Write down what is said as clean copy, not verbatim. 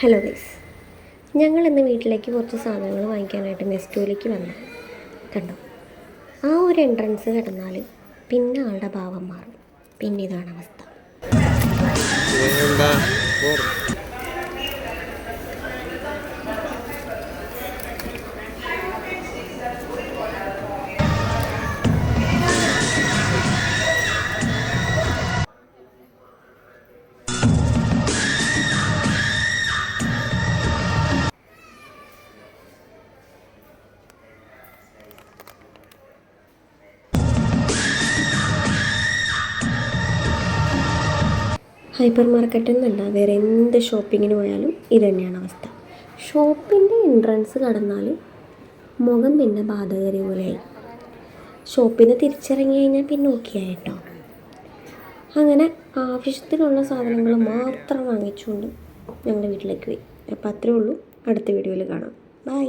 Hello guys, ഞങ്ങൾ ഇന്ന് വീട്ടിലേക്ക് കുറച്ച് സാധനങ്ങൾ വാങ്ങിക്കാനായിട്ട് നെസ്റ്റോയിലേക്ക് വന്നു. കണ്ടോ, ആ ഒരു എൻട്രൻസ് കിടന്നാൽ പിന്നെ ആളുടെ ഭാവം മാറും. പിന്നെ ഇതാണ് അവസ്ഥ. ഹൈപ്പർ മാർക്കറ്റ് എന്നല്ല, വേറെ എന്ത് ഷോപ്പിങ്ങിന് പോയാലും ഇത് തന്നെയാണ് അവസ്ഥ. ഷോപ്പിൻ്റെ എൻട്രൻസ് കടന്നാൽ മുഖം പിന്നെ ബാധകരി പോലെയായി. ഷോപ്പിൽ നിന്ന് തിരിച്ചിറങ്ങി കഴിഞ്ഞാൽ പിന്നെ ഓക്കെ കേട്ടോ. അങ്ങനെ ആവശ്യത്തിനുള്ള സാധനങ്ങൾ മാത്രം വാങ്ങിച്ചുകൊണ്ട് ഞങ്ങളുടെ വീട്ടിലേക്ക് പോയി. അപ്പോൾ അത്രേ ഉള്ളൂ. അടുത്ത വീഡിയോയിൽ കാണാം. ബൈ.